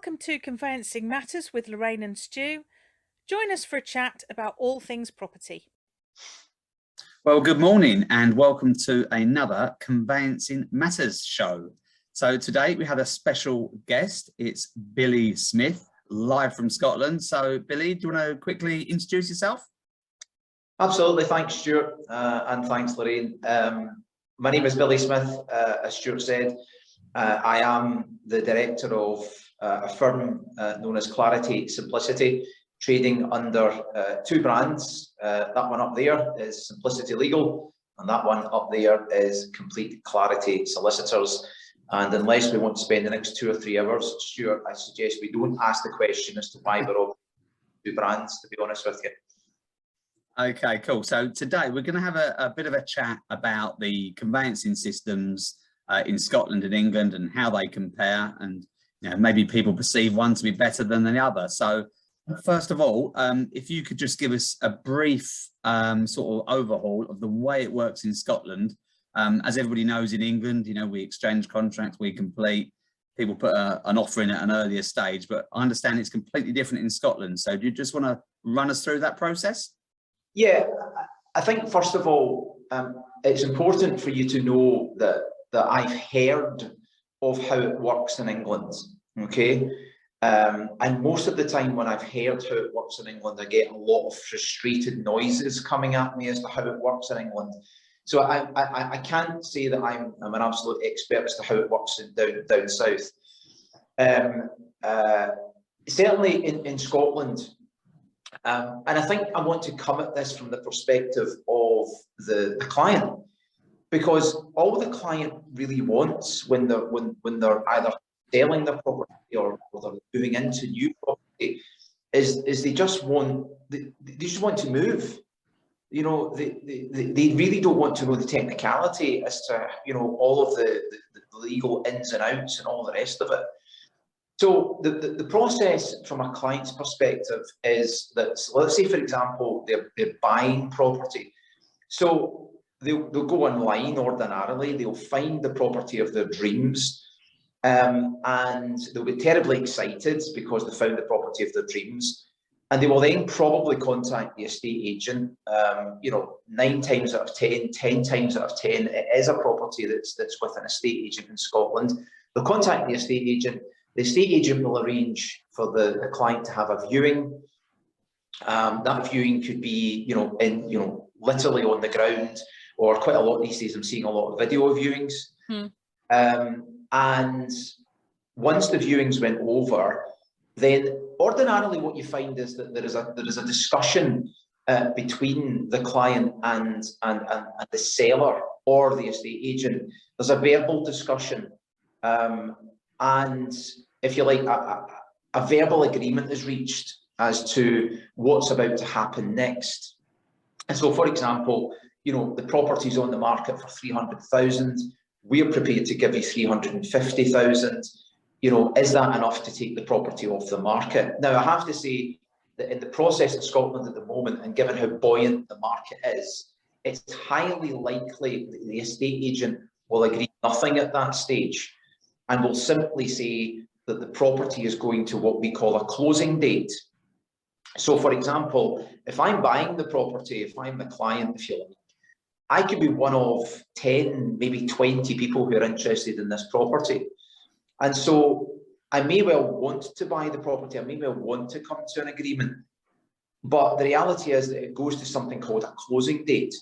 Welcome to Conveyancing Matters with Lorraine and Stu. Join us for a chat about all things property. Well, good morning and welcome to another Conveyancing Matters show. So today we have a special guest. It's Billy Smith, live from Scotland. So Billy, do you want to quickly introduce yourself? Absolutely. Thanks, Stuart, and thanks, Lorraine. My name is Billy Smith, as Stuart said. I am the director of a firm known as Clarity Simplicity, trading under two brands. That one up there is Simplicity Legal, and that one up there is Complete Clarity Solicitors. And unless we want to spend the next 2 or 3 hours, Stuart, I suggest we don't ask the question as to why we're all two brands, to be honest with you. Okay, cool. So today we're going to have a bit of a chat about the conveyancing systems in Scotland and England and how they compare, and maybe people perceive one to be better than the other. So first of all, if you could just give us a brief sort of overhaul of the way it works in Scotland. As everybody knows, in England, we exchange contracts, we complete, people put an offer in at an earlier stage, but I understand it's completely different in Scotland. So do you just want to run us through that process? Yeah, I think first of all, it's important for you to know that I've heard of how it works in England, okay? And most of the time when I've heard how it works in England, I get a lot of frustrated noises coming at me as to how it works in England. So I can't say that I'm an absolute expert as to how it works down south. Certainly in Scotland, and I think I want to come at this from the perspective of the client, because all the client really wants when they're either selling their property or they're moving into new property is they just want to move. They really don't want to know the technicality as to all of the legal ins and outs and all the rest of it. So the process from a client's perspective is that, so let's say for example they're buying property. So they'll go online ordinarily, they'll find the property of their dreams, and they'll be terribly excited because they found the property of their dreams, and they will then probably contact the estate agent. 9 times out of 10, 10 times out of 10, it is a property that's with an estate agent in Scotland. They'll contact the estate agent. The estate agent will arrange for the client to have a viewing. That viewing could be, literally on the ground, or quite a lot these days I'm seeing a lot of video viewings. And once the viewings went over, then ordinarily what you find is that there is a discussion between the client and the seller or the estate agent. There's a verbal discussion, and if you like, a verbal agreement is reached as to what's about to happen next. And so, for example, the property's on the market for 300,000. We're prepared to give you 350,000. Is that enough to take the property off the market? Now, I have to say that in the process in Scotland at the moment, and given how buoyant the market is, it's highly likely that the estate agent will agree nothing at that stage and will simply say that the property is going to what we call a closing date. So, for example, if I'm buying the property, if I'm the client, if you like, I could be one of 10, maybe 20 people who are interested in this property. And so I may well want to buy the property, I may well want to come to an agreement, but the reality is that it goes to something called a closing date.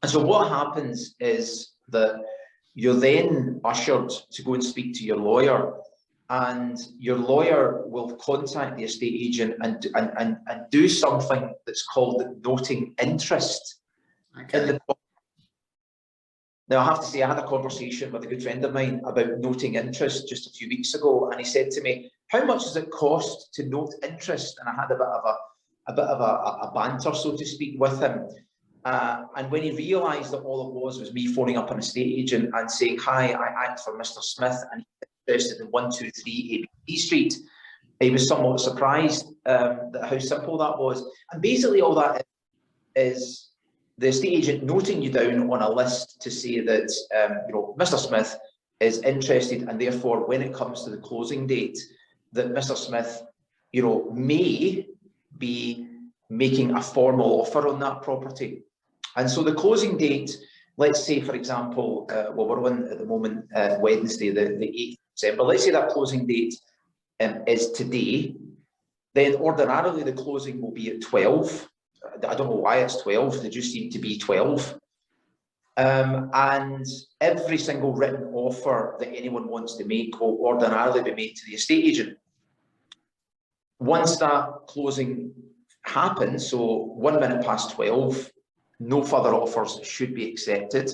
And so what happens is that you're then ushered to go and speak to your lawyer, and your lawyer will contact the estate agent and do something that's called noting interest. Okay. Now, I have to say, I had a conversation with a good friend of mine about noting interest just a few weeks ago, and he said to me, "How much does it cost to note interest?" And I had a bit of a banter, so to speak, with him. And when he realised that all it was me phoning up an estate agent and saying, "Hi, I act for Mr. Smith, and he's interested in 123 ABC Street," he was somewhat surprised at how simple that was. And basically, all that is the estate agent noting you down on a list to say that Mr. Smith is interested, and therefore when it comes to the closing date, that Mr. Smith, may be making a formal offer on that property. And so the closing date, let's say, for example, well, we're on at the moment, Wednesday, the 8th of December. Let's say that closing date is today. Then ordinarily the closing will be at 12. I don't know why it's 12. They just seem to be 12. And every single written offer that anyone wants to make will ordinarily be made to the estate agent. Once that closing happens, so 1 minute past 12, no further offers should be accepted.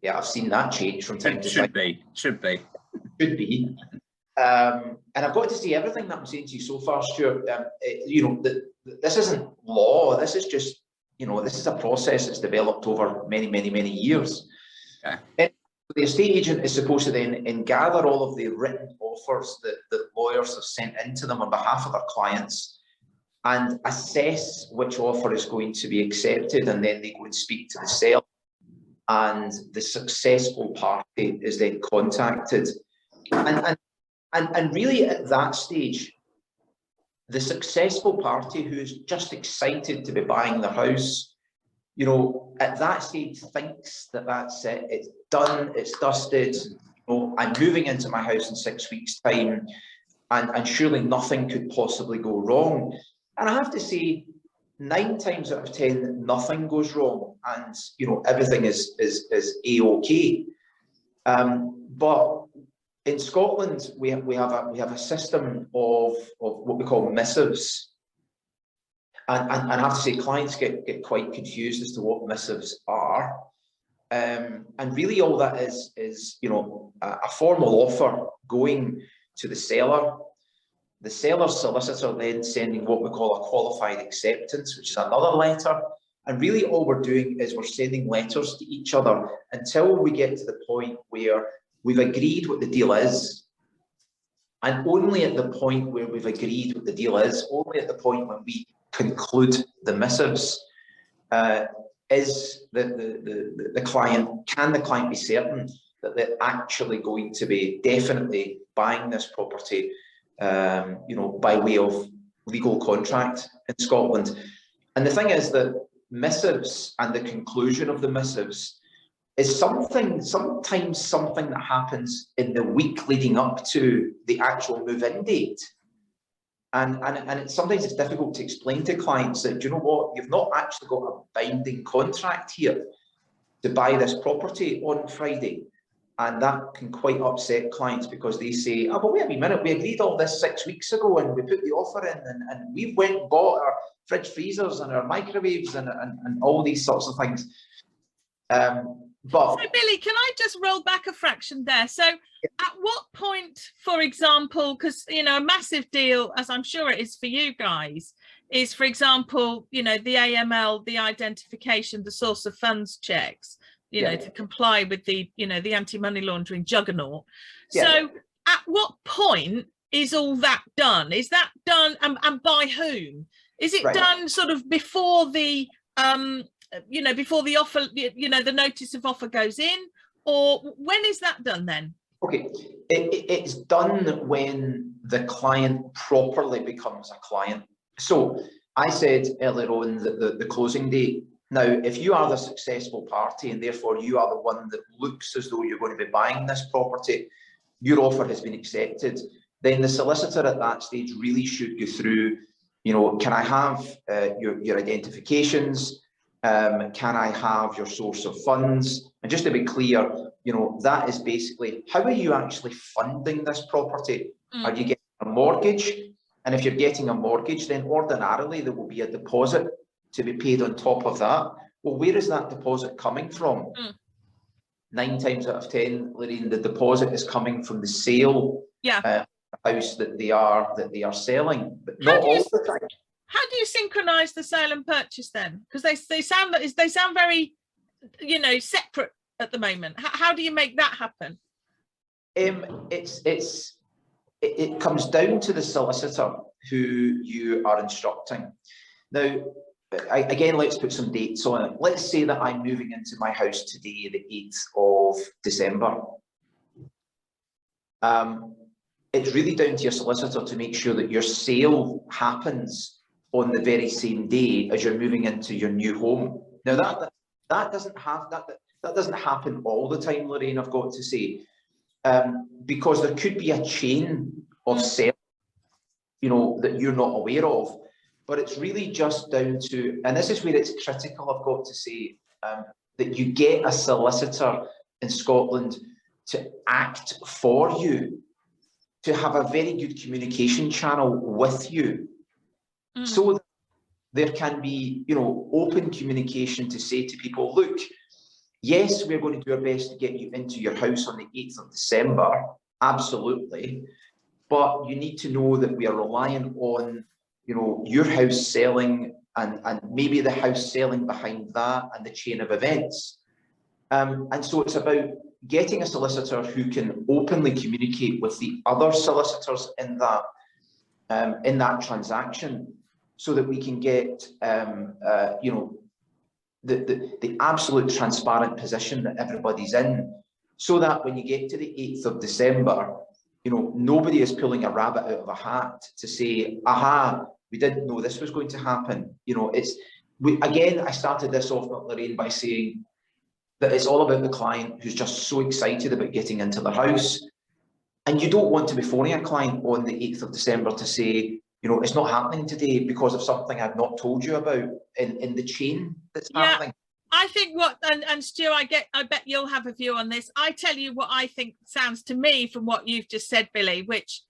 Yeah, I've seen that change from time to time. Should be. And I've got to say, everything that I'm saying to you so far, Stuart, this isn't law. This is just, this is a process that's developed over many, many, many years. Okay. The estate agent is supposed to then gather all of the written offers that lawyers have sent into them on behalf of their clients and assess which offer is going to be accepted, and then they go and speak to the seller, and the successful party is then contacted. And really at that stage, the successful party who is just excited to be buying the house, at that stage thinks that that's it, it's done, it's dusted, I'm moving into my house in 6 weeks' time, and surely nothing could possibly go wrong. And I have to say, 9 times out of 10, nothing goes wrong, and everything is a-okay. But in Scotland, we have a system of what we call missives, and I have to say, clients get quite confused as to what missives are. And really, all that is a formal offer going to the seller. The seller's solicitor then sending what we call a qualified acceptance, which is another letter. And really, all we're doing is we're sending letters to each other until we get to the point where we've agreed what the deal is. And only at the point where we've agreed what the deal is, only at the point when we conclude the missives, is the client, can the client be certain that they're actually going to be definitely buying this property, by way of legal contract in Scotland. And the thing is that missives and the conclusion of the missives is sometimes something that happens in the week leading up to the actual move-in date. And sometimes it's difficult to explain to clients that, you know what, you've not actually got a binding contract here to buy this property on Friday. And that can quite upset clients because they say, oh, but wait a minute, we agreed all this 6 weeks ago and we put the offer in and we went and bought our fridge freezers and our microwaves and all these sorts of things. So Billy, can I just roll back a fraction there? So at what point, for example, because, a massive deal, as I'm sure it is for you guys, is, for example, the AML, the identification, the source of funds checks, to comply with the, the anti-money laundering juggernaut. Yeah. So at what point is all that done? Is that done and by whom? Is it done sort of before the, before the offer, the notice of offer goes in, or when is that done then? Okay, it's done when the client properly becomes a client. So I said earlier on that the closing date. Now, if you are the successful party and therefore you are the one that looks as though you're going to be buying this property, your offer has been accepted, then the solicitor at that stage really should go through, can I have your identifications? Can I have your source of funds? And just to be clear, that is basically, how are you actually funding this property? Are you getting a mortgage? And if you're getting a mortgage, then ordinarily there will be a deposit to be paid on top of that. Well, where is that deposit coming from? 9 times out of 10, Lorraine, the deposit is coming from the sale house that they are selling, but not all the time. How do you synchronize the sale and purchase then? Because they sound very, separate at the moment. How do you make that happen? It comes down to the solicitor who you are instructing. Now, again, let's put some dates on it. Let's say that I'm moving into my house today, the 8th of December. it's really down to your solicitor to make sure that your sale happens on the very same day as you're moving into your new home. Now that doesn't happen all the time, Lorraine, I've got to say, because there could be a chain of sales, you know, that you're not aware of. But it's really just down to, and this is where it's critical, I've got to say, that you get a solicitor in Scotland to act for you, to have a very good communication channel with you, so that there can be, you know, open communication to say to people, look, yes, we're going to do our best to get you into your house on the 8th of December, absolutely, but you need to know that we are relying on, you know, your house selling and maybe the house selling behind that and the chain of events. And so it's about getting a solicitor who can openly communicate with the other solicitors in that transaction, so that we can get you know, the absolute transparent position that everybody's in, so that when you get to the 8th of December, you know, nobody is pulling a rabbit out of a hat to say, aha, we didn't know this was going to happen. You know, again, I started this off, Lorraine, by saying that it's all about the client who's just so excited about getting into their house. And you don't want to be phoning a client on the 8th of December to say, you know, it's not happening today because of something I've not told you about in the chain that's happening. I think and Stu, I bet you'll have a view on this. I tell you what I think sounds to me from what you've just said, Billy, which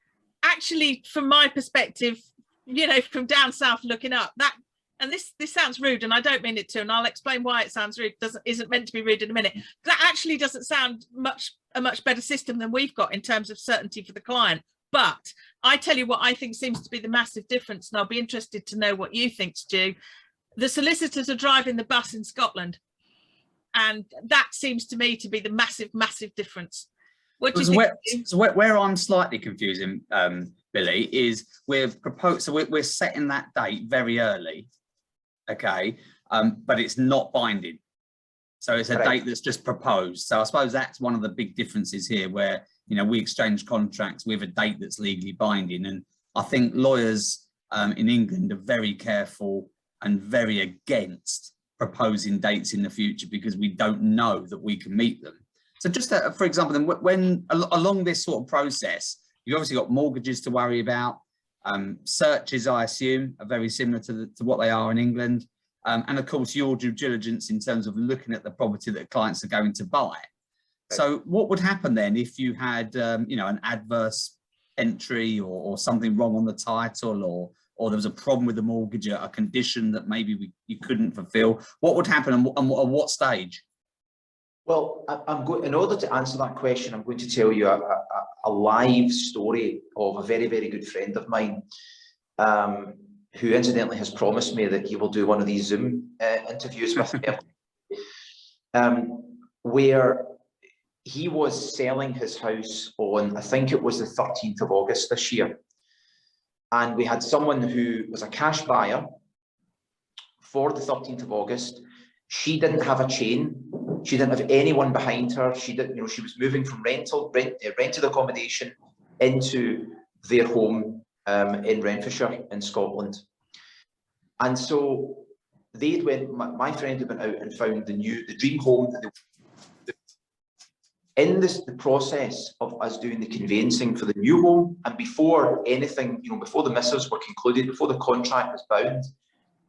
actually, from my perspective, you know, from down south looking up, that, and this sounds rude, and I don't mean it to, and I'll explain why it sounds rude. Isn't meant to be rude in a minute. That actually doesn't sound a much better system than we've got in terms of certainty for the client. But I tell you what I think seems to be the massive difference, and I'll be interested to know what you think, Stu. The solicitors are driving the bus in Scotland, and that seems to me to be the massive difference. What do you think? So where I'm slightly confusing, Billy, is we've proposed, so we're setting that date very early, okay, but it's not binding. So it's a date that's just proposed. So I suppose that's one of the big differences here, where, you know, we exchange contracts with a date that's legally binding. And I think lawyers in England are very careful and very against proposing dates in the future, because we don't know that we can meet them. So just for example, then when along this sort of process, you've obviously got mortgages to worry about. Searches, I assume, are very similar to what they are in England. And of course, your due diligence in terms of looking at the property that clients are going to buy. So what would happen then if you had, you know, an adverse entry or something wrong on the title, or there was a problem with the mortgage, a condition that maybe you couldn't fulfill? What would happen, and at what stage? Well, in order to answer that question, I'm going to tell you a live story of a very, very good friend of mine, who incidentally has promised me that he will do one of these Zoom interviews with me, where he was selling his house on, I think it was the 13th of August this year. And we had someone who was a cash buyer for the 13th of August. She didn't have a chain. She didn't have anyone behind her. She didn't, you know, she was moving from rented accommodation into their home in Renfrewshire in Scotland. And so my friend had went out and found the dream home that in the process of us doing the conveyancing for the new home, and before anything, you know, before the missives were concluded, before the contract was bound,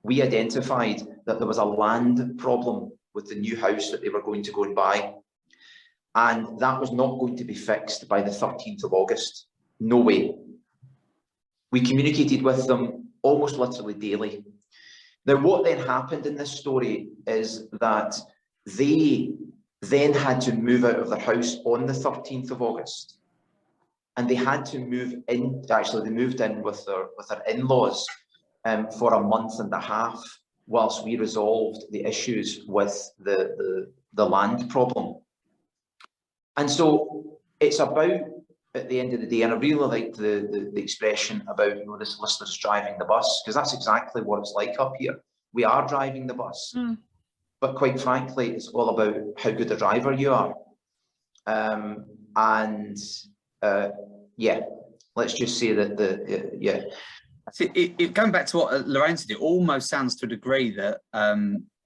we identified that there was a land problem with the new house that they were going to go and buy. And that was not going to be fixed by the 13th of August. No way. We communicated with them almost literally daily. Now, what then happened in this story is that they then had to move out of their house on the 13th of August. And they had to move in, actually they moved in with their in-laws for a month and a half, whilst we resolved the issues with the land problem. And so it's about, at the end of the day, and I really like the expression about, you know, the solicitors driving the bus, because that's exactly what it's like up here. We are driving the bus. But quite frankly, it's all about how good a driver you are. Yeah, let's just say that yeah. Going back to what Lorraine said, it almost sounds to a degree that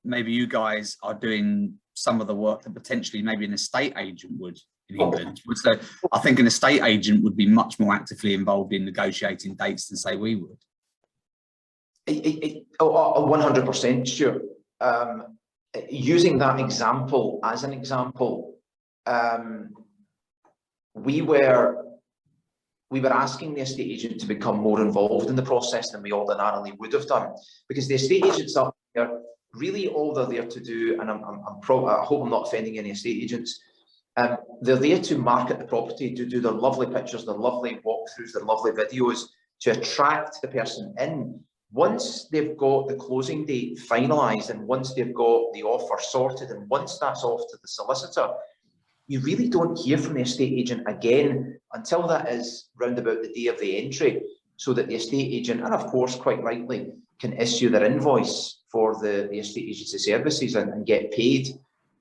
maybe you guys are doing some of the work that potentially maybe an estate agent would in England. So I think an estate agent would be much more actively involved in negotiating dates than say we would. 100%, Stuart. Using that example as an example, we were asking the estate agent to become more involved in the process than we ordinarily would have done, because the estate agents up there, really all they're there to do, and I hope I'm not offending any estate agents, they're there to market the property, to do their lovely pictures, their lovely walkthroughs, their lovely videos, to attract the person in. Once they've got the closing date finalised, and once they've got the offer sorted, and once that's off to the solicitor, you really don't hear from the estate agent again until that is round about the day of the entry, so that the estate agent, and of course quite rightly, can issue their invoice for the estate agency services and get paid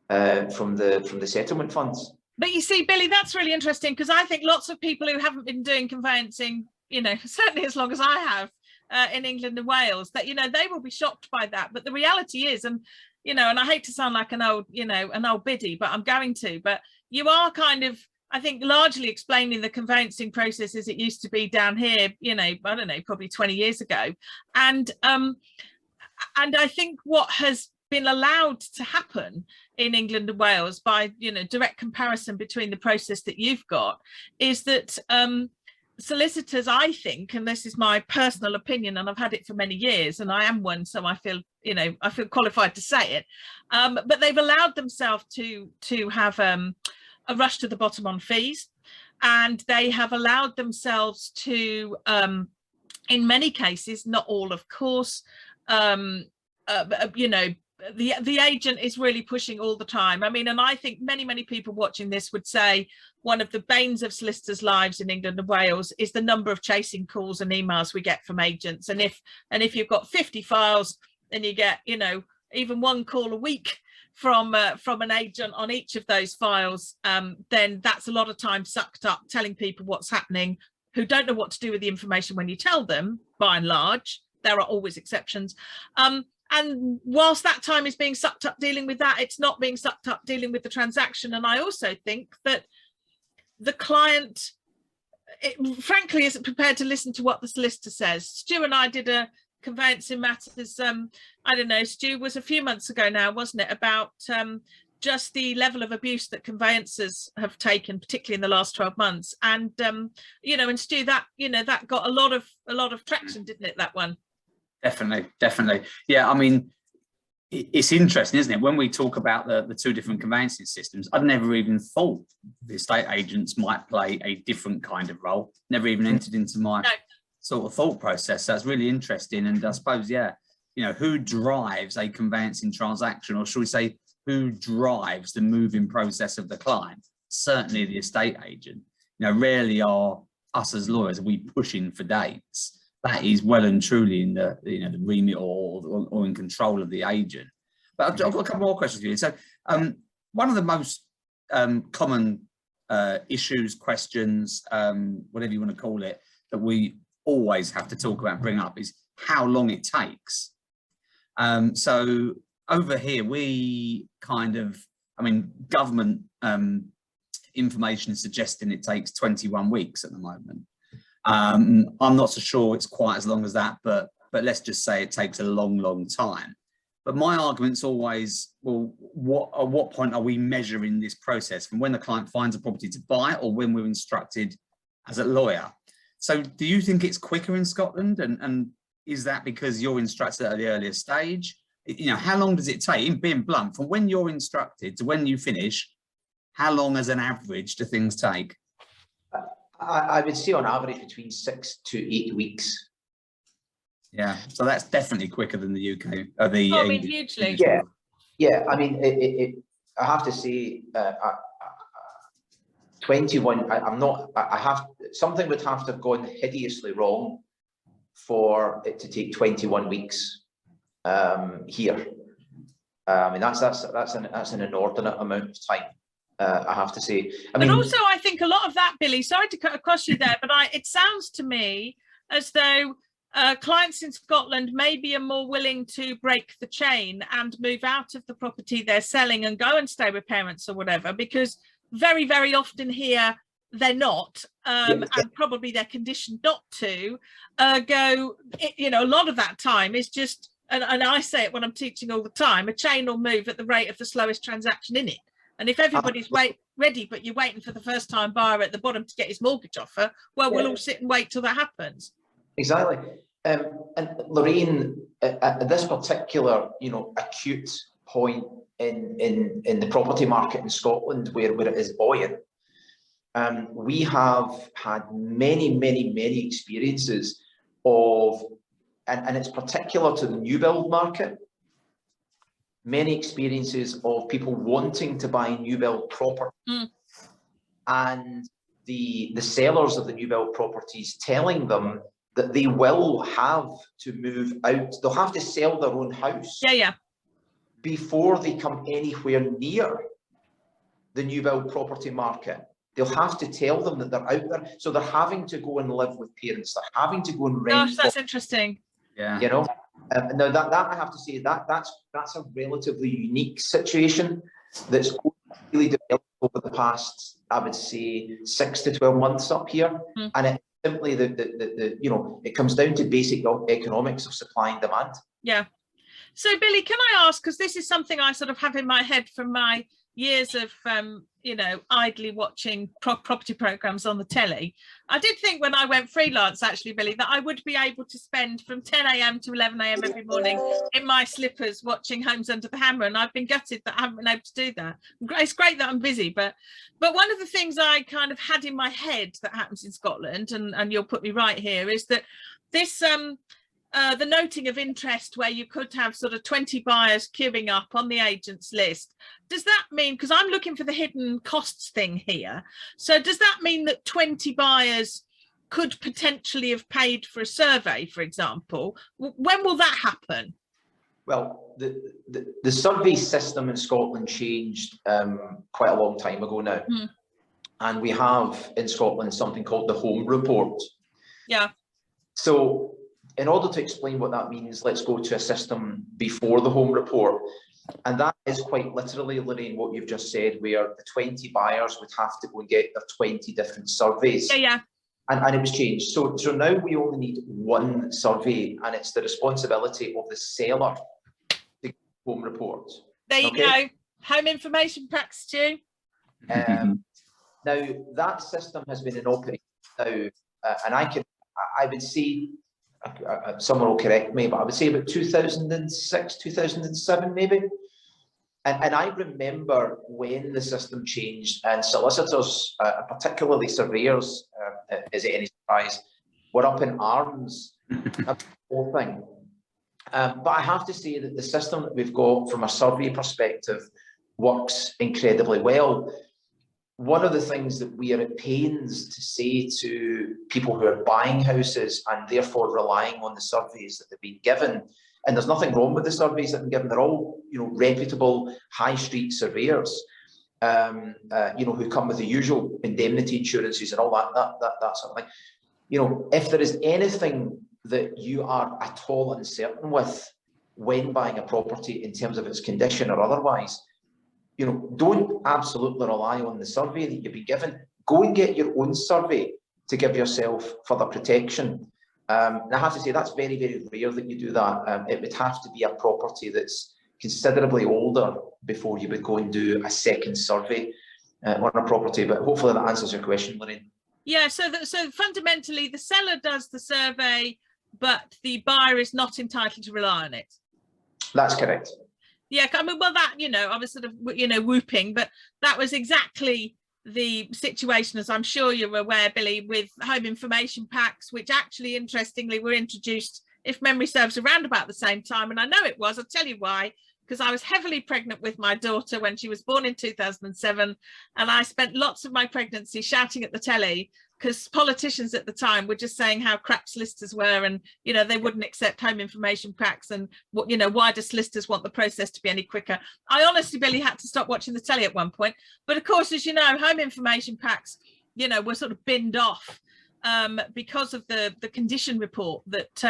from the settlement funds. But you see, Billy, that's really interesting, because I think lots of people who haven't been doing conveyancing, you know, certainly as long as I have, in England and Wales, that, you know, they will be shocked by that. But the reality is, and, you know, and I hate to sound like an old, you know, an old biddy, but I'm going to, but you are kind of, I think, largely explaining the conveyancing process as it used to be down here, you know, I don't know, probably 20 years ago. And I think what has been allowed to happen in England and Wales by, you know, direct comparison between the process that you've got is that solicitors, I think, and this is my personal opinion, and I've had it for many years, and I am one, so I feel, you know, I feel qualified to say it, but they've allowed themselves to have a rush to the bottom on fees, and they have allowed themselves to, in many cases, not all, of course, you know, the agent is really pushing all the time. I mean, and I think many people watching this would say one of the banes of solicitors' lives in England and Wales is the number of chasing calls and emails we get from agents. And if you've got 50 files and you get, you know, even one call a week from an agent on each of those files, then that's a lot of time sucked up telling people what's happening, who don't know what to do with the information when you tell them, by and large. There are always exceptions. And whilst that time is being sucked up dealing with that, it's not being sucked up dealing with the transaction. And I also think that the client, frankly, isn't prepared to listen to what the solicitor says. Stu and I did a Conveyancing Matters, I don't know, Stu, was a few months ago now, wasn't it, about just the level of abuse that conveyancers have taken, particularly in the last 12 months. And, you know, and Stu, that, you know, that got a lot of traction, didn't it, that one? Definitely. Yeah, I mean, it's interesting, isn't it? When we talk about the two different conveyancing systems, I'd never even thought the estate agents might play a different kind of role. Never even entered into my sort of thought process. So it's really interesting. And I suppose, yeah, you know, who drives a conveyancing transaction, or should we say, who drives the moving process of the client? Certainly the estate agent. You know, rarely are us as lawyers, are we pushing for dates. That is well and truly in the, you know, the remit or in control of the agent. But I've got a couple more questions for you. So one of the most common issues, questions, whatever you want to call it, that we always have to talk about and bring up is how long it takes. So over here, we kind of, I mean, government information is suggesting it takes 21 weeks at the moment. I'm not so sure it's quite as long as that, but let's just say it takes a long time. But my argument's always, well, at what point are we measuring this process? From when the client finds a property to buy, or when we're instructed as a lawyer? So do you think it's quicker in Scotland? And is that because you're instructed at the earlier stage? You know, how long does it take, in being blunt, from when you're instructed to when you finish, how long as an average do things take? I would say on average between 6 to 8 weeks. Yeah, so that's definitely quicker than the UK. Or the I mean, hugely. Yeah. I mean, I have to say, 21. Something would have to have gone hideously wrong for it to take 21 weeks here. I mean, that's an inordinate amount of time. I have to say. But also, I think a lot of that, Billy, sorry to cut across you there, but it sounds to me as though clients in Scotland maybe are more willing to break the chain and move out of the property they're selling and go and stay with parents or whatever, because very, very often here they're not, and probably they're conditioned not to go. A lot of that time is just, and I say it when I'm teaching all the time, a chain will move at the rate of the slowest transaction in it. And if everybody's ready, but you're waiting for the first time buyer at the bottom to get his mortgage offer, well, we'll all sit and wait till that happens. Exactly. And Lorraine, at this particular, acute point in the property market in Scotland, where it is buoyant, we have had many experiences of, and it's particular to the new build market, many experiences of people wanting to buy new build property, and the sellers of the new build properties telling them that they will have to move out. They'll have to sell their own house before they come anywhere near the new build property market. They'll have to tell them that they're out there. So they're having to go and live with parents. They're having to go and rent. Gosh, that's interesting. Yeah. Now that I have to say that's a relatively unique situation that's really developed over the past, I would say, 6 to 12 months up here, and it's simply it comes down to basic economics of supply and demand. Yeah. So Billy, can I ask, because this is something I sort of have in my head from my years of idly watching property programs on the telly. I did think when I went freelance, actually, Billy, that I would be able to spend from 10 a.m. to 11 a.m. every morning in my slippers watching Homes Under the Hammer, and I've been gutted that I haven't been able to do that. It's great that I'm busy, but one of the things I kind of had in my head that happens in Scotland, and you'll put me right here, is that this the noting of interest, where you could have sort of 20 buyers queuing up on the agent's list. Does that mean, because I'm looking for the hidden costs thing here, so does that mean that 20 buyers could potentially have paid for a survey, for example? When will that happen? Well, the survey system in Scotland changed quite a long time ago now. And we have in Scotland something called the Home Report. Yeah. So in order to explain what that means, let's go to a system before the Home Report. And that is quite literally, Lorraine, what you've just said, where the 20 buyers would have to go and get their 20 different surveys. Yeah. And it was changed. So now we only need one survey, and it's the responsibility of the seller to get the Home Report. There you go. Home information packs, Stu. Now, that system has been in operation now, and I would say, someone will correct me, but I would say about 2006, 2007 maybe. And I remember when the system changed, and solicitors, particularly surveyors, is it any surprise, were up in arms about the whole thing. But I have to say that the system that we've got from a survey perspective works incredibly well. One of the things that we are at pains to say to people who are buying houses and therefore relying on the surveys that they've been given, and there's nothing wrong with the surveys that have been given, they're all reputable high street surveyors, who come with the usual indemnity insurances and all that sort of thing. If there is anything that you are at all uncertain with when buying a property in terms of its condition or otherwise, don't absolutely rely on the survey that you've been given. Go and get your own survey to give yourself further protection. And I have to say that's very, very rare that you do that. It would have to be a property that's considerably older before you would go and do a second survey on a property. But hopefully that answers your question, Lorraine. Yeah, so fundamentally the seller does the survey, but the buyer is not entitled to rely on it. That's correct. Yeah, I mean, well, that, I was sort of, whooping, but that was exactly the situation, as I'm sure you're aware, Billy, with home information packs, which actually, interestingly, were introduced, if memory serves, around about the same time. And I know it was, I'll tell you why, because I was heavily pregnant with my daughter when she was born in 2007. And I spent lots of my pregnancy shouting at the telly because politicians at the time were just saying how crap solicitors were, and you know, they wouldn't accept home information packs, and what, you know, why do solicitors want the process to be any quicker? I honestly, Billy, had to stop watching the telly at one point. But of course, as you know, home information packs, you know, were sort of binned off because of the condition report that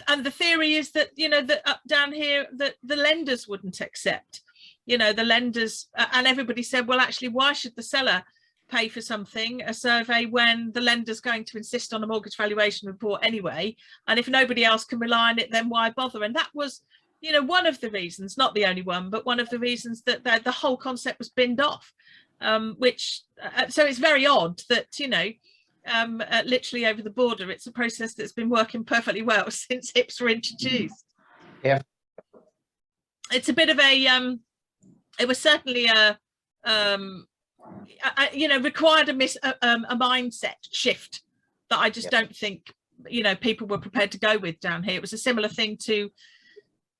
and the theory is that, you know, that up down here that the lenders wouldn't accept, you know, the lenders, and everybody said, well, actually, why should the seller pay for something, a survey, when the lender's going to insist on a mortgage valuation report anyway, and if nobody else can rely on it, then why bother? And that was, you know, one of the reasons, not the only one, but one of the reasons that the whole concept was binned off, which so it's very odd that, you know, literally over the border, it's a process that's been working perfectly well since HIPs were introduced. Yeah, it's a bit of a it was certainly a you know, required a mindset shift that I just don't think, you know, people were prepared to go with down here. It was a similar thing to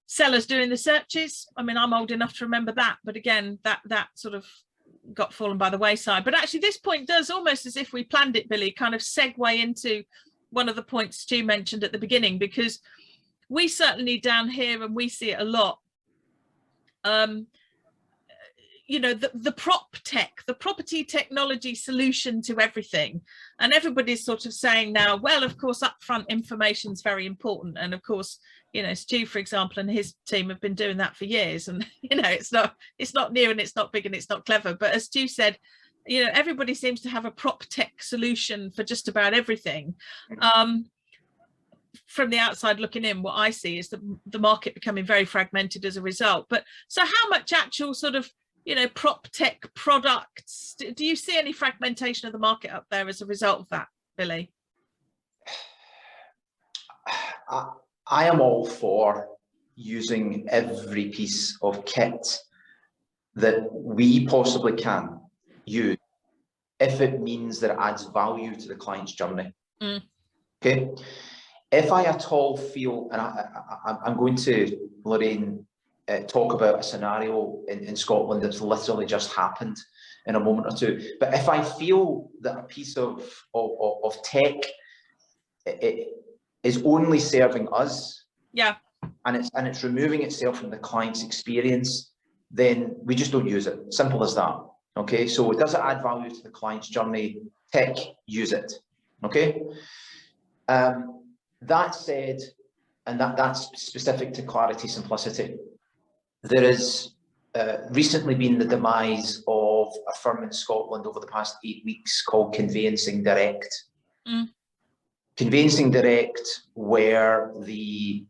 sellers doing the searches. I mean, I'm old enough to remember that, but again, that sort of got fallen by the wayside. But actually this point does, almost as if we planned it, Billy, kind of segue into one of the points Stu mentioned at the beginning, because we certainly down here, and we see it a lot, you know, the prop tech, the property technology solution to everything. And everybody's sort of saying now, well, of course, upfront information is very important. And of course, you know, Stu, for example, and his team have been doing that for years. And, you know, it's not new, and it's not big, and it's not clever. But as Stu said, you know, everybody seems to have a prop tech solution for just about everything. From the outside looking in, what I see is the market becoming very fragmented as a result. But so how much actual sort of, you know, prop tech products, do you see any fragmentation of the market up there as a result of that, Billy? I am all for using every piece of kit that we possibly can use if it means that it adds value to the client's journey. Okay, if I at all feel, and I'm going to, Lorraine, talk about a scenario in Scotland that's literally just happened in a moment or two. But if I feel that a piece of tech is only serving us, yeah, and it's removing itself from the client's experience, then we just don't use it. Simple as that. Okay, so does it add value to the client's journey? Tech, use it. Okay. That said, and that's specific to Clarity Simplicity. There has recently been the demise of a firm in Scotland over the past 8 weeks called Conveyancing Direct. Conveyancing Direct were the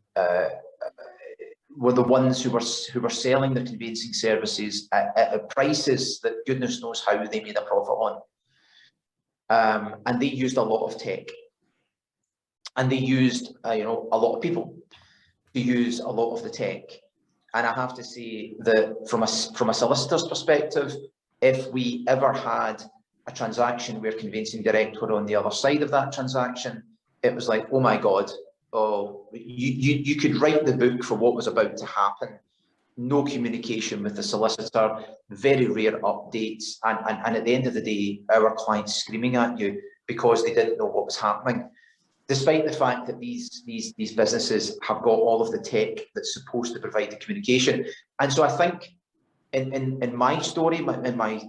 ones who were selling their conveyancing services at prices that goodness knows how they made a profit on, and they used a lot of tech, and they used you know, a lot of people to use a lot of the tech. And I have to say that from a solicitor's perspective, if we ever had a transaction where Conveyancing Direct were on the other side of that transaction, it was like, oh my God, oh, you could write the book for what was about to happen. No communication with the solicitor, very rare updates, and at the end of the day, our clients screaming at you because they didn't know what was happening. Despite the fact that these businesses have got all of the tech that's supposed to provide the communication. And so I think in my story, in my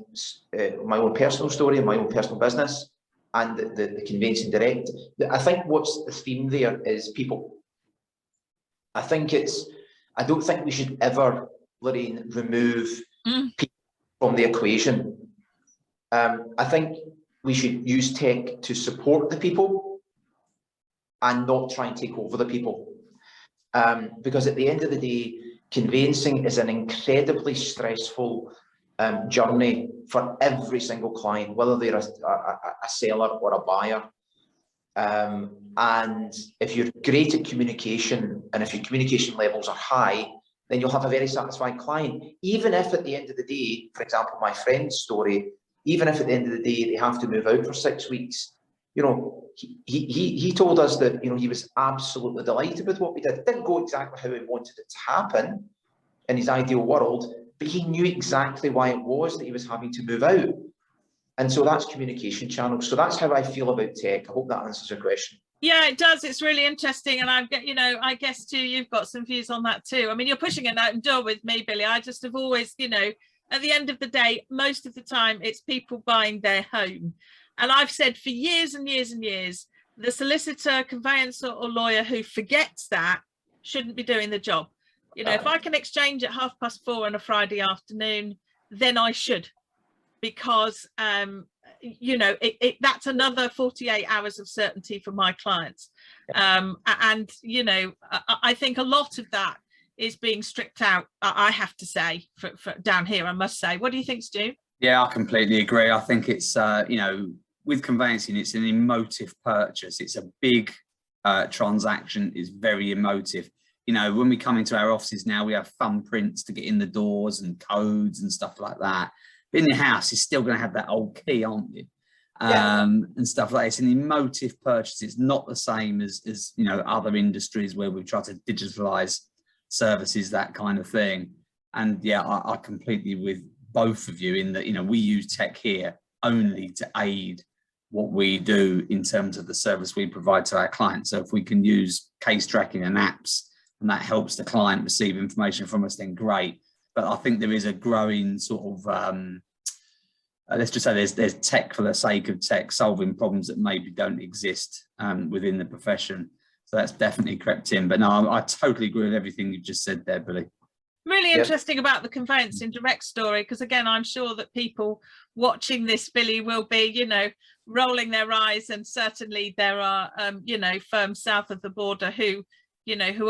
own personal story, in my own personal business, and the Conveyancing Direct, I think what's the theme there is people. I don't think we should ever, Lorraine, remove people from the equation. I think we should use tech to support the people and not try and take over the people. Because at the end of the day, conveyancing is an incredibly stressful journey for every single client, whether they're a seller or a buyer. And if you're great at communication, and if your communication levels are high, then you'll have a very satisfied client. Even if at the end of the day, for example, my friend's story, even if at the end of the day they have to move out for 6 weeks, you know, he told us that, you know, he was absolutely delighted with what we did. It didn't go exactly how he wanted it to happen in his ideal world, but he knew exactly why it was that he was having to move out. And so that's communication channels. So that's how I feel about tech. I hope that answers your question. Yeah, it does. It's really interesting. And I get, I guess too, you've got some views on that too. I mean, you're pushing an open door with me, Billy. I just have always, at the end of the day, most of the time it's people buying their home. And I've said for years and years and years, the solicitor, conveyancer or lawyer who forgets that shouldn't be doing the job. If I can exchange at 4:30 on a Friday afternoon, then I should, because that's another 48 hours of certainty for my clients. And I think a lot of that is being stripped out, I have to say, for down here, I must say. What do you think, Stu? Yeah, I completely agree. I think it's with conveyancing, it's an emotive purchase. It's a big transaction. It's very emotive. When we come into our offices now, we have thumbprints to get in the doors and codes and stuff like that. But in your house, you're still going to have that old key, aren't you? And stuff like that. It's an emotive purchase. It's not the same as other industries where we try to digitalize services, that kind of thing. And yeah, I completely with both of you in that, we use tech here only to aid what we do in terms of the service we provide to our clients. So if we can use case tracking and apps and that helps the client receive information from us, then great. But I think there is a growing sort of, let's just say there's tech for the sake of tech, solving problems that maybe don't exist within the profession. So that's definitely crept in. But no, I totally agree with everything you've just said there, Billy. Really interesting about the conveyancing direct story, because again, I'm sure that people watching this, Billy, will be, rolling their eyes, and certainly there are, firms south of the border who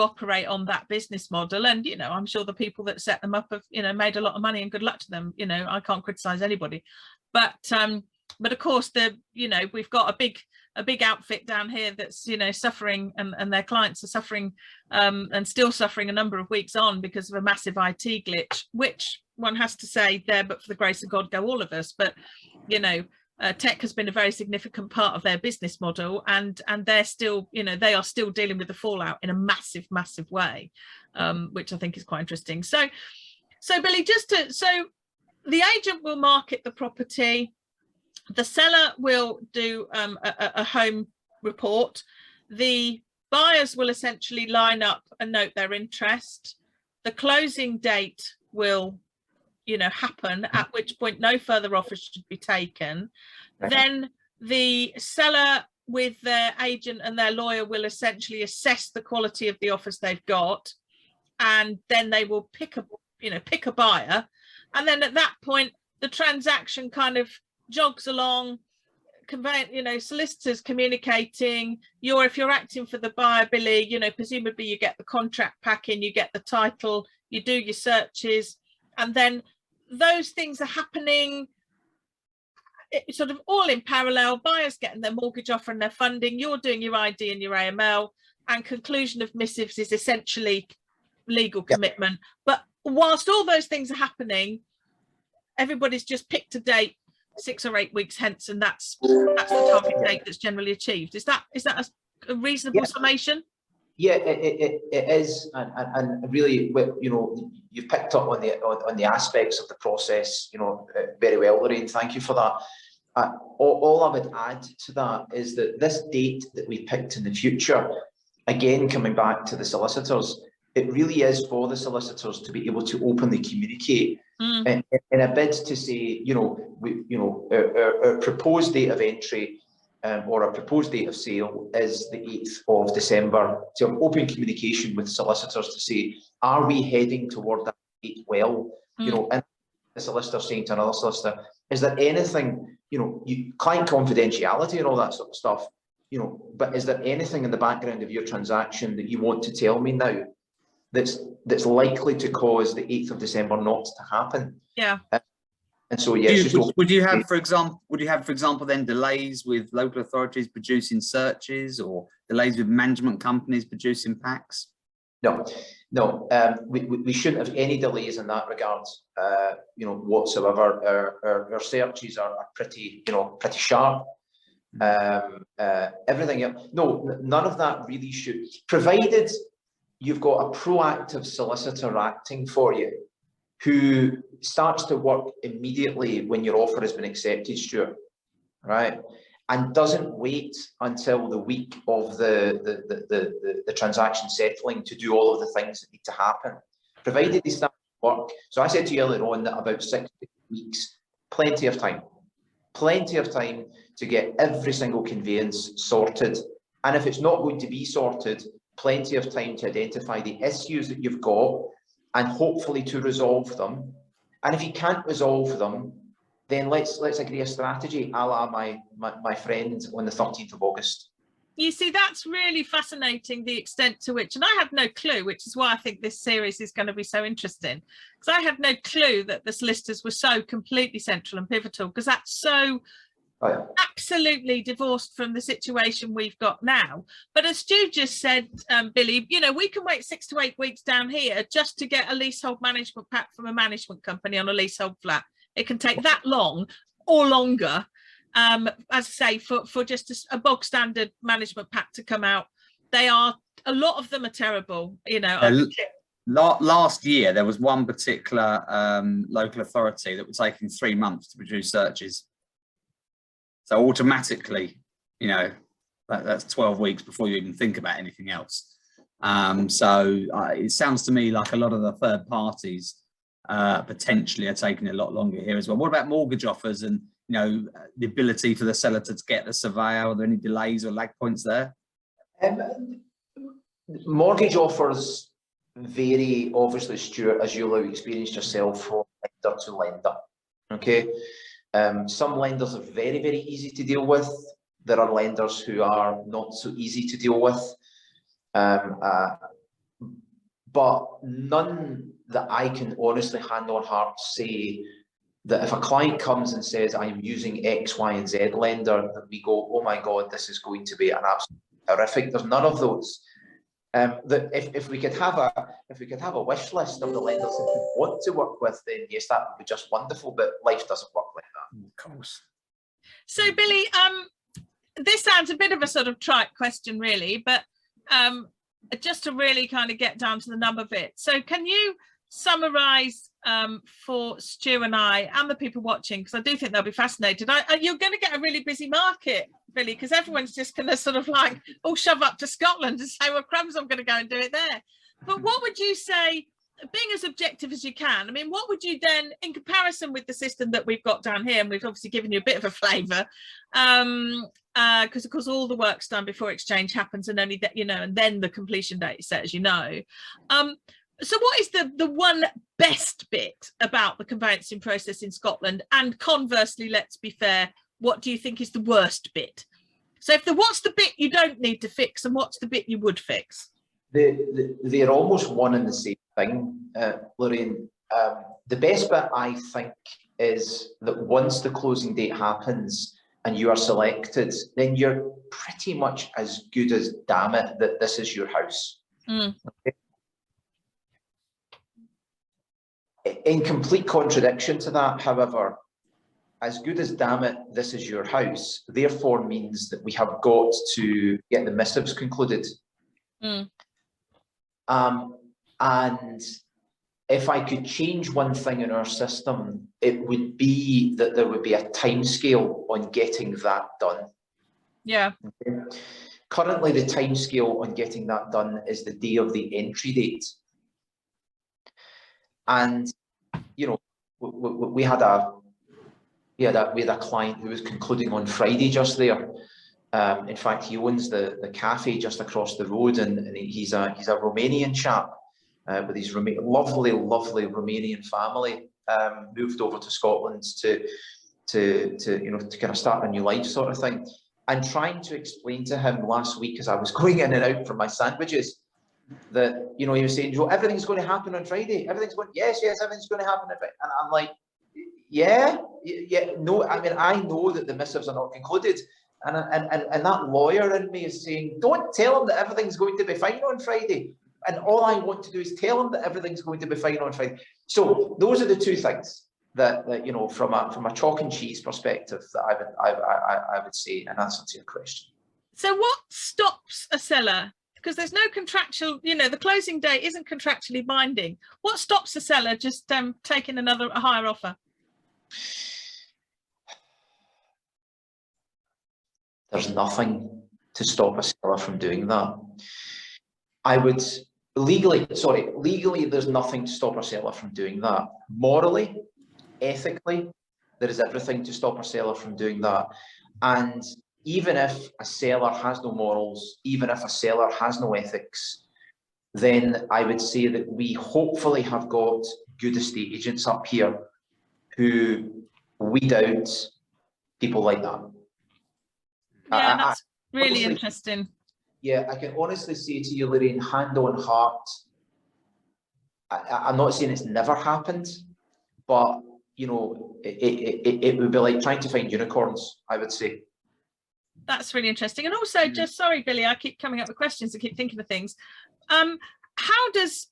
operate on that business model. And, I'm sure the people that set them up have, made a lot of money, and good luck to them. I can't criticize anybody. But of course, we've got a big outfit down here that's, suffering, and their clients are suffering and still suffering a number of weeks on because of a massive IT glitch, which one has to say there, but for the grace of God, go all of us. But, tech has been a very significant part of their business model, and they're still, they are still dealing with the fallout in a massive way, which I think is quite interesting. So Billy, so the agent will market the property, the seller will do a home report, the buyers will essentially line up and note their interest, the closing date will happen, at which point no further offers should be taken. Then the seller with their agent and their lawyer will essentially assess the quality of the offers they've got, and then they will pick a buyer, and then at that point the transaction kind of jogs along. Solicitors communicating, if you're acting for the buyer, Billy, presumably you get the contract pack in, you get the title, you do your searches, and then those things are happening sort of all in parallel. Buyers getting their mortgage offer and their funding, you're doing your ID and your AML, and conclusion of missives is essentially legal commitment. But whilst all those things are happening, everybody's just picked a date 6 or 8 weeks hence, and that's the target date that's generally achieved. Is that a reasonable summation? Yeah, it is, and really, you've picked up on the aspects of the process, very well, Lorraine. Thank you for that. All I would add to that is that this date that we picked in the future, again coming back to the solicitors, it really is for the solicitors to be able to openly communicate in a bid to say, our proposed date of entry or a proposed date of sale is the 8th of December. To have open communication with solicitors to say, are we heading toward that date well? And the solicitor saying to another solicitor, is there anything, client confidentiality and all that sort of stuff, but is there anything in the background of your transaction that you want to tell me now that's likely to cause the 8th of December not to happen? Yeah. And so, yes, would you have, for example, then delays with local authorities producing searches, or delays with management companies producing packs? No, we shouldn't have any delays in that regard, whatsoever. Our searches are pretty sharp. Everything else, no, none of that really should, provided you've got a proactive solicitor acting for you, who starts to work immediately when your offer has been accepted, Stuart, right? And doesn't wait until the week of the transaction settling to do all of the things that need to happen, provided they start to work. So I said to you earlier on that about 6 weeks, plenty of time to get every single conveyance sorted. And if it's not going to be sorted, plenty of time to identify the issues that you've got and hopefully to resolve them. And if you can't resolve them, then let's agree a strategy, a la my friend on the 13th of August. You see, that's really fascinating, the extent to which, and I had no clue, which is why I think this series is going to be so interesting, because I had no clue that the solicitors were so completely central and pivotal, because that's so absolutely divorced from the situation we've got now. But as Stu just said, Billy, you know, we can wait 6 to 8 weeks down here just to get a leasehold management pack from a management company on a leasehold flat. It can take that long or longer, as I say, for just a bog standard management pack to come out. They are, a lot of them are terrible, you know. Last year, there was one particular local authority that was taking 3 months to produce searches. So automatically, you know, that's 12 weeks before you even think about anything else. It sounds to me like a lot of the third parties potentially are taking a lot longer here as well. What about mortgage offers and, you know, the ability for the seller to get the surveyor? Are there any delays or lag points there? Mortgage offers vary, obviously, Stuart, as you'll have experienced yourself, from lender to lender. Okay. Some lenders are very, very easy to deal with. There are lenders who are not so easy to deal with. But none that I can honestly, hand on heart, say that if a client comes and says, I am using X, Y, and Z lender, that we go, oh my God, this is going to be an absolute horrific. There's none of those. That if we could have a wish list of the lenders that we want to work with, then yes, that would be just wonderful. But life doesn't work like that. Of course. So Billy, this sounds a bit of a sort of trite question, really, but just to really kind of get down to the nub of it. So can you summarise for Stu and I and the people watching, because I do think they'll be fascinated. You're going to get a really busy market, Billy, because everyone's just going to sort of like all shove up to Scotland and say, well, crumbs, I'm going to go and do it there. But what would you say, being as objective as you can, I mean, what would you then, in comparison with the system that we've got down here, and we've obviously given you a bit of a flavour, because of course all the work's done before exchange happens, and only that, you know, and then the completion date is set, as you know. So what is the one best bit about the conveyancing process in Scotland? And conversely, let's be fair, what do you think is the worst bit? So what's the bit you don't need to fix, and what's the bit you would fix? They're almost one and the same thing, Lorraine. The best bit, I think, is that once the closing date happens and you are selected, then you're pretty much as good as damn it that this is your house. Okay? In complete contradiction to that, however, as good as damn it, this is your house, therefore means that we have got to get the missives concluded. And if I could change one thing in our system, it would be that there would be a timescale on getting that done. Yeah. Okay. Currently, the timescale on getting that done is the day of the entry date. And, you know, we had a client who was concluding on Friday just there. In fact, he owns the cafe just across the road, and he's a Romanian chap with his lovely Romanian family. Moved over to Scotland to kind of start a new life, sort of thing. And trying to explain to him last week, as I was going in and out for my sandwiches, that, you know, he was saying, Joe, everything's going to happen on Friday. Everything's going, yes, everything's going to happen on Friday. And I'm like, yeah, no. I mean, I know that the missives are not concluded. And that lawyer in me is saying, don't tell him that everything's going to be fine on Friday. And all I want to do is tell him that everything's going to be fine on Friday. So those are the two things that you know, from a chalk and cheese perspective, that I would say in answer to your question. So what stops a seller because there's no contractual, you know, the closing date isn't contractually binding. What stops the seller just taking a higher offer? There's nothing to stop a seller from doing that. Legally, there's nothing to stop a seller from doing that. Morally, ethically, there is everything to stop a seller from doing that. And even if a seller has no morals, even if a seller has no ethics, then I would say that we hopefully have got good estate agents up here who weed out people like that. Yeah, that's really honestly, interesting. Yeah, I can honestly say to you, Lorraine, hand on heart, I'm not saying it's never happened, but you know, it would be like trying to find unicorns, I would say. That's really interesting. And also, just sorry, Billy, I keep coming up with questions. I keep thinking of things. How is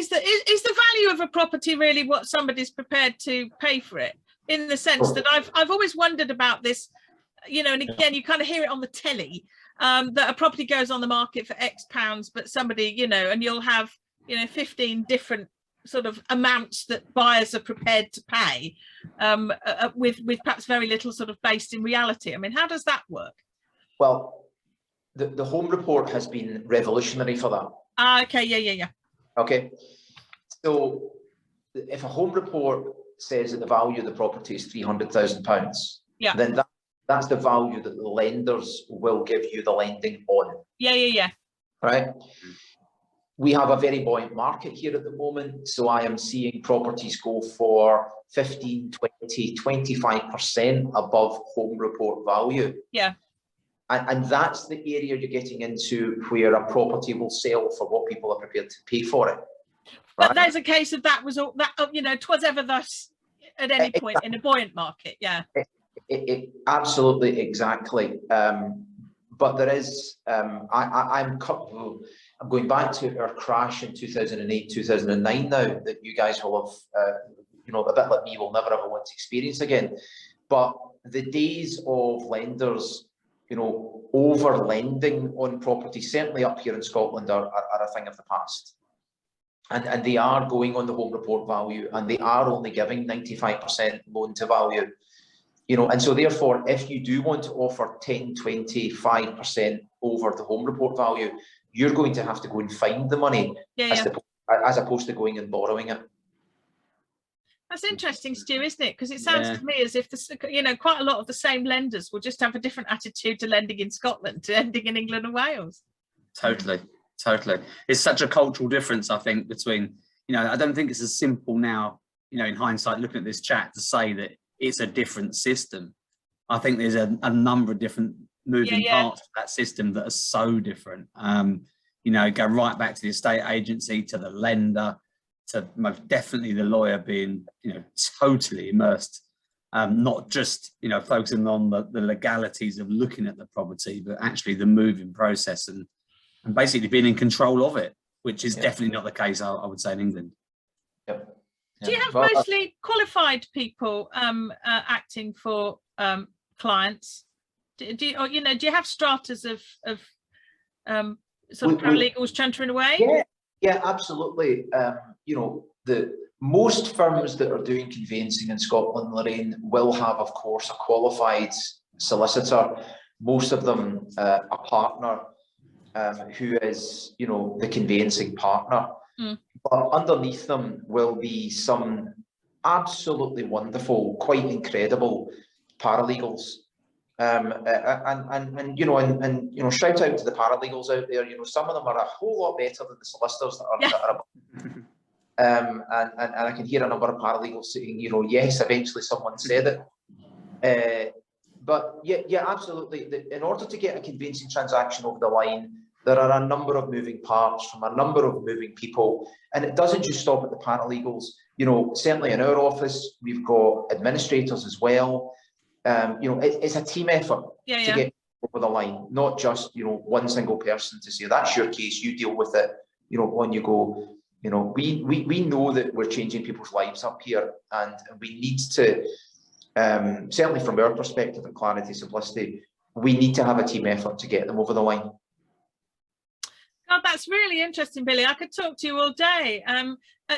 the value of a property really what somebody's prepared to pay for it? In the sense that I've always wondered about this, you know, and again, you kind of hear it on the telly, that a property goes on the market for X pounds, but somebody, you know, and you'll have, you know, 15 different sort of amounts that buyers are prepared to pay, with perhaps very little sort of based in reality. I mean, how does that work? Well, the home report has been revolutionary for that. Okay, yeah. Okay, so if a home report says that the value of the property is £300,000, yeah, then that's the value that the lenders will give you the lending on. Yeah. Right. We have a very buoyant market here at the moment, so I am seeing properties go for 15, 20, 25% above home report value. Yeah. And that's the area you're getting into where a property will sell for what people are prepared to pay for it. But there's a case of that was all that, you know, 'twas ever thus at any point in a buoyant market. Yeah. Absolutely, exactly. But there is, I'm going back to our crash in 2008, 2009 now, that you guys will have, you know, a bit like me, will never ever want to experience again. But the days of lenders, you know, over lending on property, certainly up here in Scotland, are a thing of the past. And they are going on the home report value, and they are only giving 95% loan to value. You know, and so therefore, if you do want to offer 10, 25% over the home report value, you're going to have to go and find the money, as opposed to going and borrowing it. That's interesting, Stu, isn't it? Because it sounds to me as if you know, quite a lot of the same lenders will just have a different attitude to lending in Scotland to lending in England and Wales. Totally. It's such a cultural difference, I think, between, you know, I don't think it's as simple now, you know, in hindsight, looking at this chat, to say that it's a different system. I think there's a number of different moving parts of that system that are so different. You know, go right back to the estate agency, to the lender, to most definitely the lawyer being, you know, totally immersed, not just, you know, focusing on the legalities of looking at the property, but actually the moving process and basically being in control of it, which is definitely not the case, I would say, in England. Yep. Do you have mostly qualified people acting for clients? Do you have stratas of sort of paralegals chuntering away? Yeah, absolutely. You know, the most firms that are doing conveyancing in Scotland, Lorraine, will have, of course, a qualified solicitor. Most of them a partner who is, you know, the conveyancing partner. But underneath them will be some absolutely wonderful, quite incredible paralegals. And you know, shout out to the paralegals out there. You know, some of them are a whole lot better than the solicitors that are and I can hear a number of paralegals saying, you know, yes, eventually someone said it. But yeah, absolutely. In order to get a conveyancing transaction over the line, there are a number of moving parts from a number of moving people, and it doesn't just stop at the paralegals. You know, certainly in our office, we've got administrators as well. You know, it's a team effort to get over the line, not just, you know, one single person to say, that's your case, you deal with it, you know, on you go. You know, we know that we're changing people's lives up here, and we need to, certainly from our perspective at Clarity Simplicity, we need to have a team effort to get them over the line. God, that's really interesting, Billy. I could talk to you all day.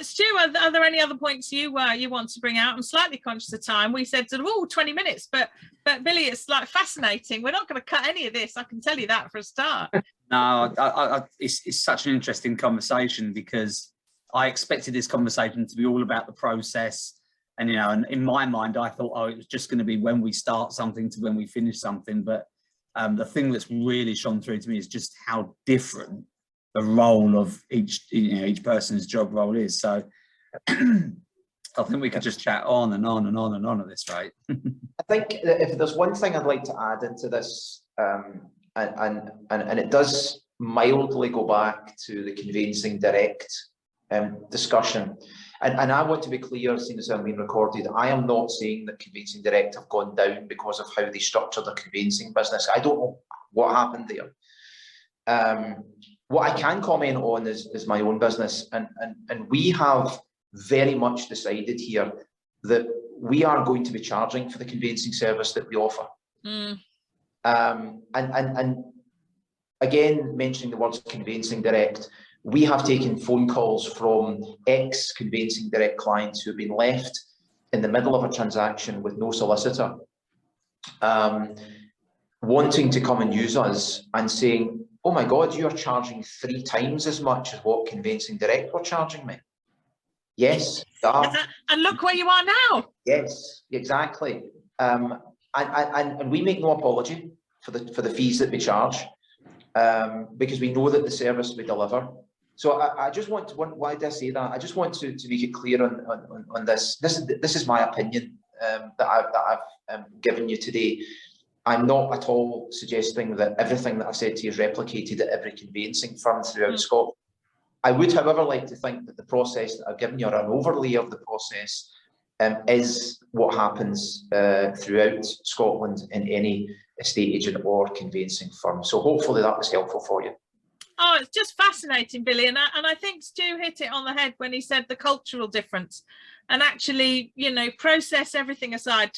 Stu, are there any other points you want to bring out? I'm slightly conscious of time. We said, oh, 20 minutes, but Billy, it's like fascinating. We're not going to cut any of this. I can tell you that for a start. No, it's such an interesting conversation, because I expected this conversation to be all about the process. And, you know, and in my mind, I thought, oh, it was just going to be when we start something to when we finish something. But the thing that's really shone through to me is just how different the role of each person's job role is. So I think we could just chat on and on and on and on at this rate. I think that if there's one thing I'd like to add into this, and it does mildly go back to the conveyancing direct discussion, and I want to be clear, seeing as I'm being recorded, I am not saying that conveyancing direct have gone down because of how they structure their conveyancing business. I don't know what happened there. What I can comment on is my own business, and we have very much decided here that we are going to be charging for the conveyancing service that we offer. And again, mentioning the words conveyancing direct, we have taken phone calls from ex-conveyancing direct clients who have been left in the middle of a transaction with no solicitor, wanting to come and use us and saying, oh my God, you're charging 3 times as much as what conveyancing direct were charging me. Yes, and look where you are now. Yes, exactly. And we make no apology for the fees that we charge, because we know that the service we deliver. So I just want to, why did I say that? I just want to make it clear on this. This is my opinion that I've given you today. I'm not at all suggesting that everything that I've said to you is replicated at every conveyancing firm throughout Scotland. I would, however, like to think that the process that I've given you, or an overlay of the process, is what happens throughout Scotland in any estate agent or conveyancing firm. So hopefully that was helpful for you. Oh, it's just fascinating, Billy. And I think Stu hit it on the head when he said the cultural difference. And actually, you know, process everything aside.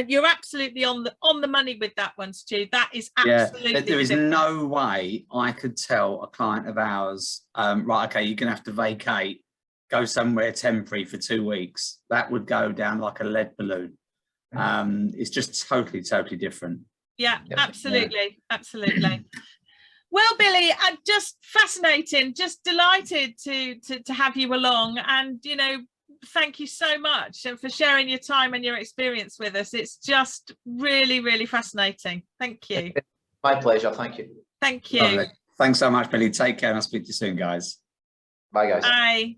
You're absolutely on the money with that one, Stu. That is absolutely there is different. no way I could tell a client of ours, right, okay, you're going to have to vacate, go somewhere temporary for 2 weeks. That would go down like a lead balloon. It's just totally different. Yeah, absolutely. Absolutely. Well, Billy, just fascinating, just delighted to have you along, and, you know, thank you so much for sharing your time and your experience with us. It's just really fascinating. Thank you. My pleasure. Thank you. Thank you. Lovely. Thanks so much, Billy. Take care, and I'll speak to you soon, guys. Bye, guys. Bye.